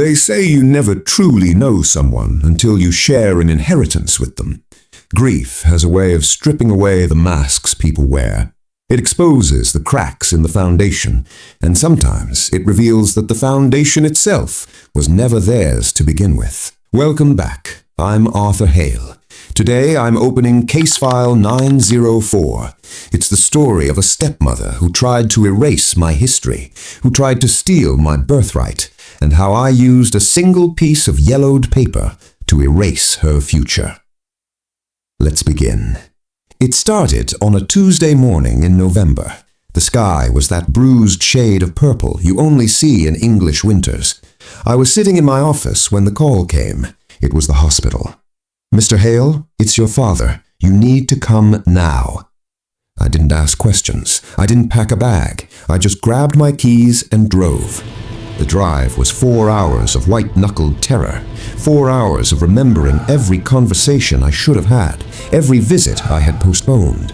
They say you never truly know someone until you share an inheritance with them. Grief has a way of stripping away the masks people wear. It exposes the cracks in the foundation, and sometimes it reveals that the foundation itself was never theirs to begin with. Welcome back. I'm Arthur Hale. Today I'm opening Case File 904. It's the story of a stepmother who tried to erase my history, who tried to steal my birthright, and how I used a single piece of yellowed paper to erase her future. Let's begin. It started on a Tuesday morning in November. The sky was that bruised shade of purple you only see in English winters. I was sitting in my office when the call came. It was the hospital. "Mr. Hale, it's your father. You need to come now." I didn't ask questions. I didn't pack a bag. I just grabbed my keys and drove. The drive was 4 hours of white-knuckled terror, 4 hours of remembering every conversation I should have had, every visit I had postponed.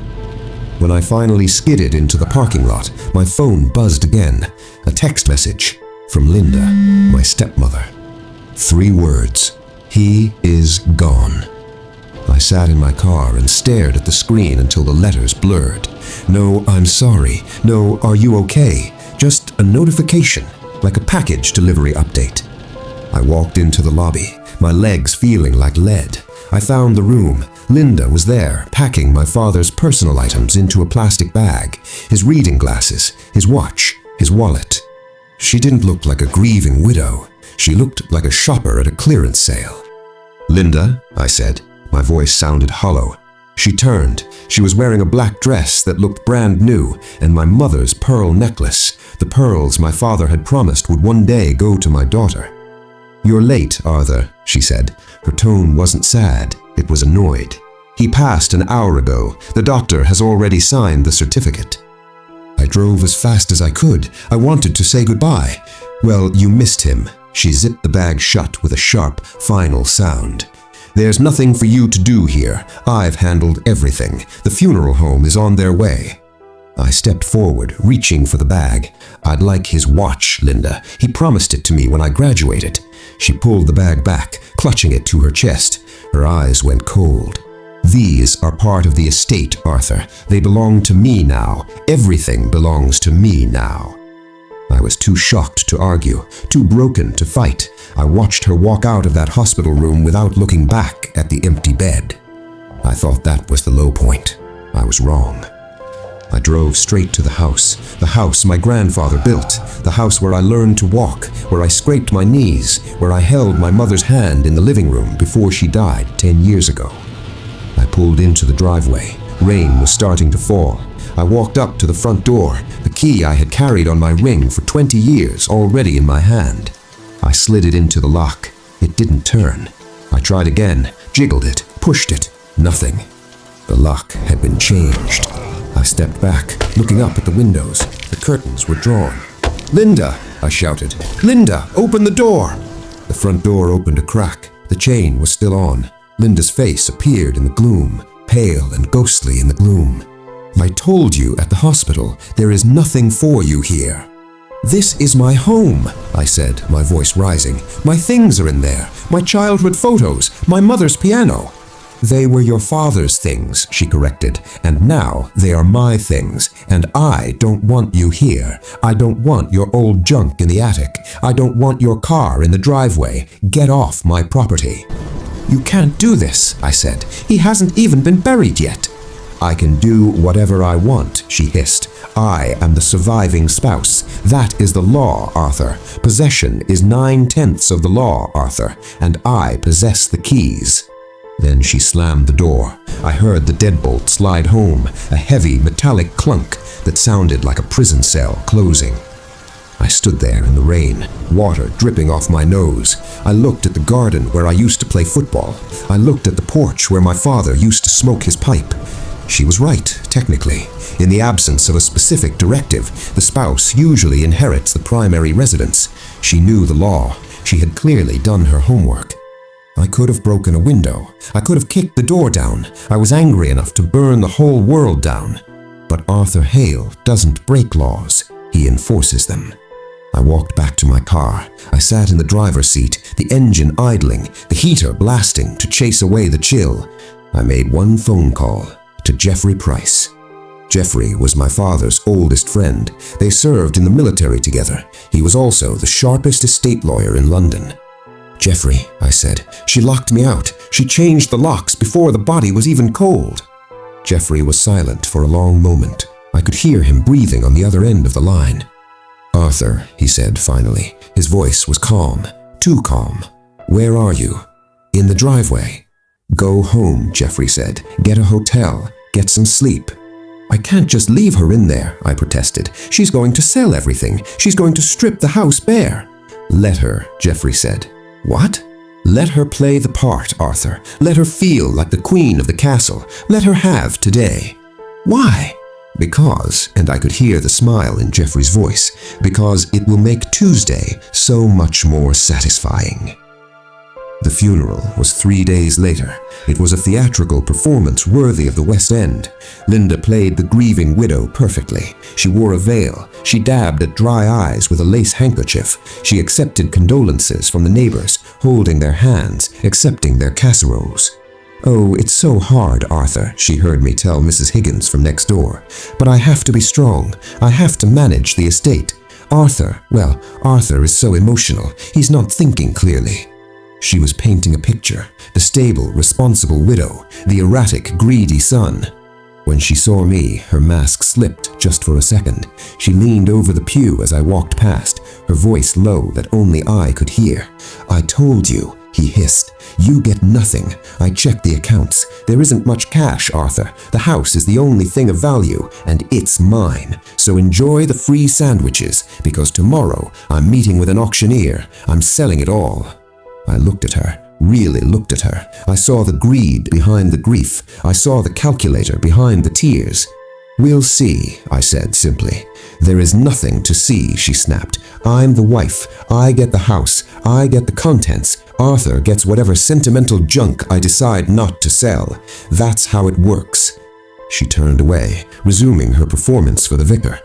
When I finally skidded into the parking lot, my phone buzzed again. A text message from Linda, my stepmother. 3 words. "He is gone." I sat in my car and stared at the screen until the letters blurred. No, "I'm sorry." No, "Are you okay?" Just a notification, like a package delivery update. I walked into the lobby, my legs feeling like lead. I found the room. Linda was there, packing my father's personal items into a plastic bag, his reading glasses, his watch, his wallet. She didn't look like a grieving widow. She looked like a shopper at a clearance sale. "Linda," I said. My voice sounded hollow. She turned. She was wearing a black dress that looked brand new, and my mother's pearl necklace, the pearls my father had promised would one day go to my daughter. "You're late, Arthur," she said. Her tone wasn't sad. It was annoyed. "He passed an hour ago. The doctor has already signed the certificate." I drove as fast as I could. I wanted to say goodbye. "Well, you missed him." She zipped the bag shut with a sharp, final sound. "There's nothing for you to do here. I've handled everything. The funeral home is on their way." I stepped forward, reaching for the bag. "I'd like his watch, Linda. He promised it to me when I graduated." She pulled the bag back, clutching it to her chest. Her eyes went cold. "These are part of the estate, Arthur. They belong to me now. Everything belongs to me now." I was too shocked to argue, too broken to fight. I watched her walk out of that hospital room without looking back at the empty bed. I thought that was the low point. I was wrong. I drove straight to the house my grandfather built, the house where I learned to walk, where I scraped my knees, where I held my mother's hand in the living room before she died 10 years ago. I pulled into the driveway. Rain was starting to fall. I walked up to the front door, the key I had carried on my ring for 20 years already in my hand. I slid it into the lock. It didn't turn. I tried again, jiggled it, pushed it. Nothing. The lock had been changed. I stepped back, looking up at the windows. The curtains were drawn. "Linda!" I shouted. "Linda, open the door!" The front door opened a crack. The chain was still on. Linda's face appeared in the gloom, pale and ghostly in the gloom. "I told you at the hospital, there is nothing for you here." "This is my home," I said, my voice rising. "My things are in there. My childhood photos, my mother's piano." "They were your father's things," she corrected, "and now they are my things, and I don't want you here. I don't want your old junk in the attic. I don't want your car in the driveway. Get off my property." "You can't do this," I said. "He hasn't even been buried yet." "I can do whatever I want," she hissed. "I am the surviving spouse. That is the law, Arthur. Possession is 9/10 of the law, Arthur, and I possess the keys." Then she slammed the door. I heard the deadbolt slide home, a heavy metallic clunk that sounded like a prison cell closing. I stood there in the rain, water dripping off my nose. I looked at the garden where I used to play football. I looked at the porch where my father used to smoke his pipe. She was right, technically. In the absence of a specific directive, the spouse usually inherits the primary residence. She knew the law. She had clearly done her homework. I could have broken a window. I could have kicked the door down. I was angry enough to burn the whole world down. But Arthur Hale doesn't break laws. He enforces them. I walked back to my car. I sat in the driver's seat, the engine idling, the heater blasting to chase away the chill. I made one phone call to Jeffrey Price. Jeffrey was my father's oldest friend. They served in the military together. He was also the sharpest estate lawyer in London. "Jeffrey," I said, "she locked me out. She changed the locks before the body was even cold." Jeffrey was silent for a long moment. I could hear him breathing on the other end of the line. "Arthur," he said finally. His voice was calm, too calm. "Where are you?" "In the driveway." "Go home," Jeffrey said. "Get a hotel. Get some sleep." "I can't just leave her in there," I protested. "She's going to sell everything. She's going to strip the house bare." "Let her," Jeffrey said. "What?" "Let her play the part, Arthur. Let her feel like the queen of the castle. Let her have today." "Why?" "Because," and I could hear the smile in Jeffrey's voice, "because it will make Tuesday so much more satisfying." The funeral was 3 days later. It was a theatrical performance worthy of the West End. Linda played the grieving widow perfectly. She wore a veil. She dabbed at dry eyes with a lace handkerchief. She accepted condolences from the neighbors, holding their hands, accepting their casseroles. "Oh, it's so hard, Arthur," she heard me tell Mrs. Higgins from next door. "But I have to be strong. I have to manage the estate. Arthur is so emotional. He's not thinking clearly." She was painting a picture, the stable, responsible widow, the erratic, greedy son. When she saw me, her mask slipped just for a second. She leaned over the pew as I walked past, her voice low that only I could hear. "I told you," he hissed. "You get nothing. I checked the accounts. There isn't much cash, Arthur. The house is the only thing of value, and it's mine. So enjoy the free sandwiches, because tomorrow I'm meeting with an auctioneer. I'm selling it all." I looked at her, really looked at her. I saw the greed behind the grief. I saw the calculator behind the tears. "We'll see," I said simply. "There is nothing to see," she snapped. "I'm the wife. I get the house. I get the contents. Arthur gets whatever sentimental junk I decide not to sell. That's how it works." She turned away, resuming her performance for the vicar.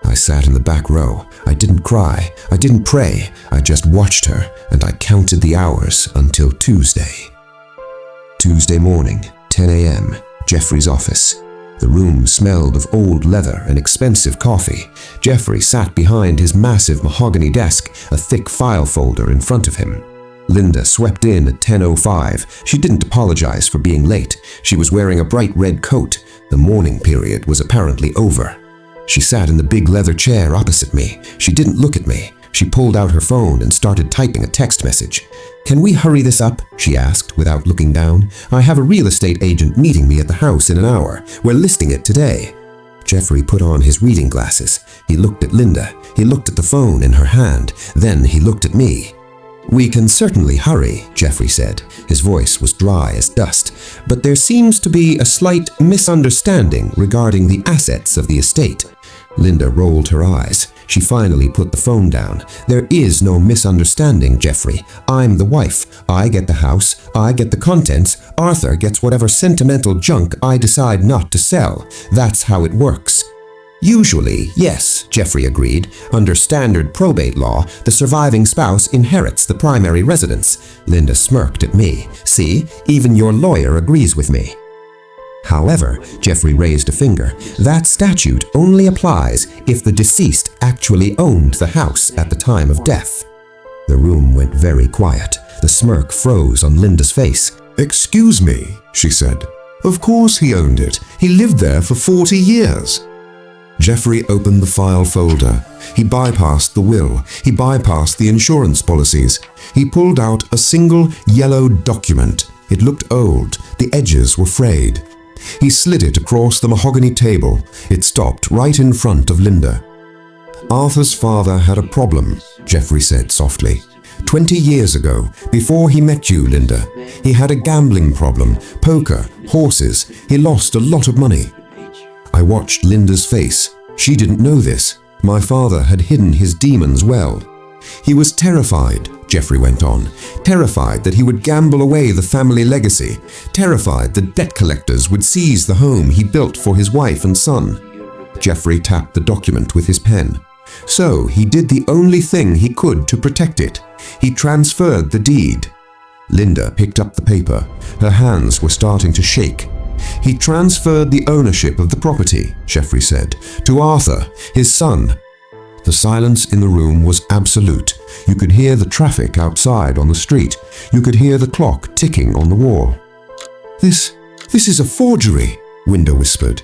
I sat in the back row. I didn't cry. I didn't pray. I just watched her, and I counted the hours until Tuesday. Tuesday morning, 10 a.m., Jeffrey's office. The room smelled of old leather and expensive coffee. Jeffrey sat behind his massive mahogany desk, a thick file folder in front of him. Linda swept in at 10:05. She didn't apologize for being late. She was wearing a bright red coat. The mourning period was apparently over. She sat in the big leather chair opposite me. She didn't look at me. She pulled out her phone and started typing a text message. "Can we hurry this up?" she asked without looking down. "I have a real estate agent meeting me at the house in an hour. We're listing it today." Jeffrey put on his reading glasses. He looked at Linda. He looked at the phone in her hand. Then he looked at me. "We can certainly hurry," Jeffrey said. His voice was dry as dust. "But there seems to be a slight misunderstanding regarding the assets of the estate." Linda rolled her eyes. She finally put the phone down. "There is no misunderstanding, Jeffrey. I'm the wife. I get the house. I get the contents. Arthur gets whatever sentimental junk I decide not to sell. That's how it works." "Usually, yes," Jeffrey agreed. "Under standard probate law, the surviving spouse inherits the primary residence." Linda smirked at me. "See, even your lawyer agrees with me." "However," Jeffrey raised a finger, "that statute only applies if the deceased actually owned the house at the time of death." The room went very quiet. The smirk froze on Linda's face. "Excuse me," she said. "Of course he owned it. He lived there for 40 years. Jeffrey opened the file folder. He bypassed the will. He bypassed the insurance policies. He pulled out a single yellow document. It looked old. The edges were frayed. He slid it across the mahogany table. It stopped right in front of Linda. "Arthur's father had a problem," Jeffrey said softly. 20 years ago, before he met you, Linda, he had a gambling problem, poker, horses. He lost a lot of money." I watched Linda's face. She didn't know this. My father had hidden his demons well. "He was terrified," Jeffrey went on, "terrified that he would gamble away the family legacy, terrified that debt collectors would seize the home he built for his wife and son." Jeffrey tapped the document with his pen. So he did the only thing he could to protect it. He transferred the deed. Linda picked up the paper. Her hands were starting to shake. He transferred the ownership of the property, Jeffrey said, to Arthur, his son. The silence in the room was absolute. You could hear the traffic outside on the street. You could hear the clock ticking on the wall. This is a forgery, Linda whispered.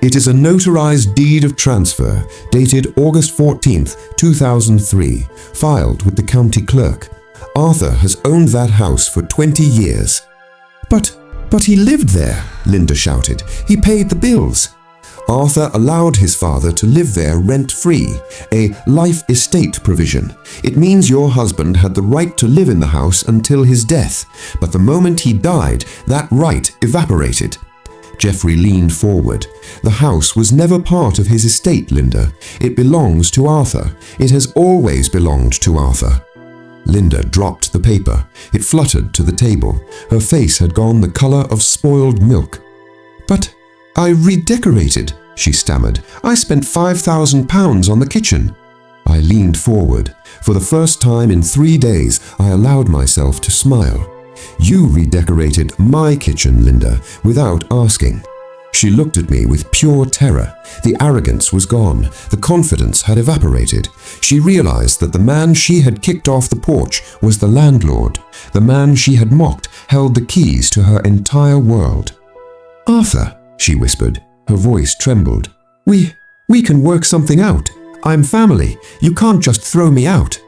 It is a notarized deed of transfer, dated August 14th, 2003, filed with the county clerk. Arthur has owned that house for 20 years. But he lived there, Linda shouted. He paid the bills. Arthur allowed his father to live there rent-free, a life estate provision. It means your husband had the right to live in the house until his death, but the moment he died, that right evaporated. Jeffrey leaned forward. The house was never part of his estate, Linda. It belongs to Arthur. It has always belonged to Arthur. Linda dropped the paper. It fluttered to the table. Her face had gone the color of spoiled milk. But I redecorated, she stammered. I spent £5,000 on the kitchen. I leaned forward. For the first time in 3 days, I allowed myself to smile. You redecorated my kitchen, Linda, without asking. She looked at me with pure terror. The arrogance was gone. The confidence had evaporated. She realized that the man she had kicked off the porch was the landlord. The man she had mocked held the keys to her entire world. Arthur, she whispered. Her voice trembled. We can work something out. I'm family. You can't just throw me out.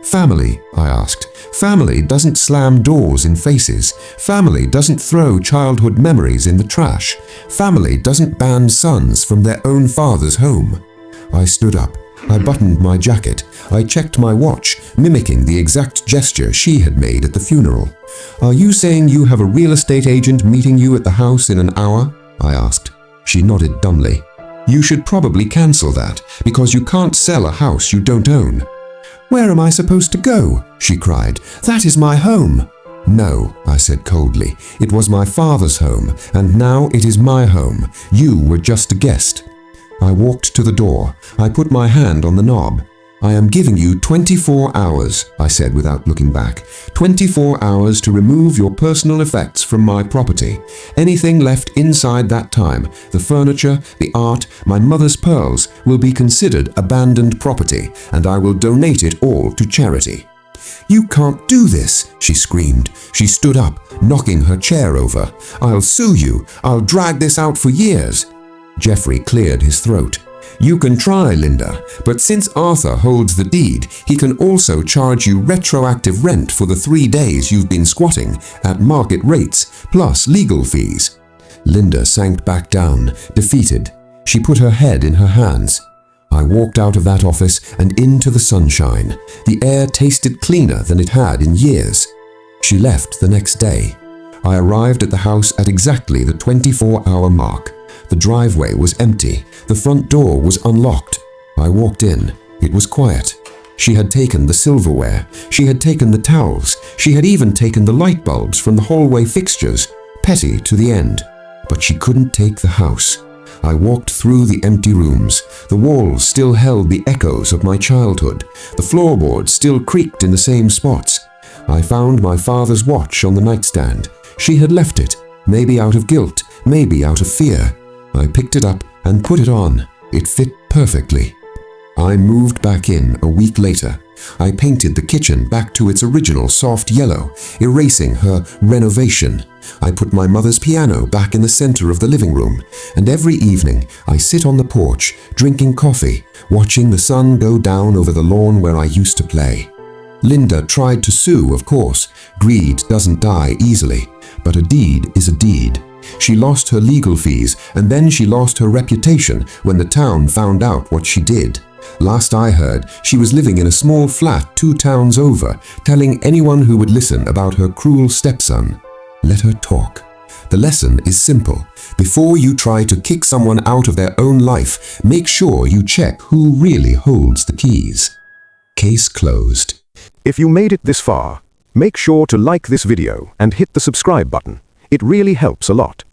Family, I asked. Family doesn't slam doors in faces. Family doesn't throw childhood memories in the trash. Family doesn't ban sons from their own father's home. I stood up. I buttoned my jacket. I checked my watch, mimicking the exact gesture she had made at the funeral. Are you saying you have a real estate agent meeting you at the house in an hour? I asked. She nodded dumbly. You should probably cancel that, because you can't sell a house you don't own. Where am I supposed to go? She cried. That is my home. No, I said coldly. It was my father's home, and now it is my home. You were just a guest. I walked to the door. I put my hand on the knob. I am giving you 24 hours, I said without looking back. 24 hours to remove your personal effects from my property. Anything left inside that time, the furniture, the art, my mother's pearls, will be considered abandoned property, and I will donate it all to charity. You can't do this, she screamed. She stood up, knocking her chair over. I'll sue you. I'll drag this out for years. Jeffrey cleared his throat. You can try, Linda, but since Arthur holds the deed, he can also charge you retroactive rent for the 3 days you've been squatting at market rates, plus legal fees. Linda sank back down, defeated. She put her head in her hands. I walked out of that office and into the sunshine. The air tasted cleaner than it had in years. She left the next day. I arrived at the house at exactly the 24-hour mark. The driveway was empty. The front door was unlocked. I walked in. It was quiet. She had taken the silverware. She had taken the towels. She had even taken the light bulbs from the hallway fixtures, petty to the end. But she couldn't take the house. I walked through the empty rooms. The walls still held the echoes of my childhood. The floorboards still creaked in the same spots. I found my father's watch on the nightstand. She had left it, maybe out of guilt, maybe out of fear. I picked it up and put it on. It fit perfectly. I moved back in a week later. I painted the kitchen back to its original soft yellow, erasing her renovation. I put my mother's piano back in the center of the living room, and every evening I sit on the porch, drinking coffee, watching the sun go down over the lawn where I used to play. Linda tried to sue, of course. Greed doesn't die easily, but a deed is a deed. She lost her legal fees, and then she lost her reputation when the town found out what she did. Last I heard, she was living in a small flat 2 towns over, telling anyone who would listen about her cruel stepson. Let her talk. The lesson is simple. Before you try to kick someone out of their own life, make sure you check who really holds the keys. Case closed. If you made it this far, make sure to like this video and hit the subscribe button. It really helps a lot.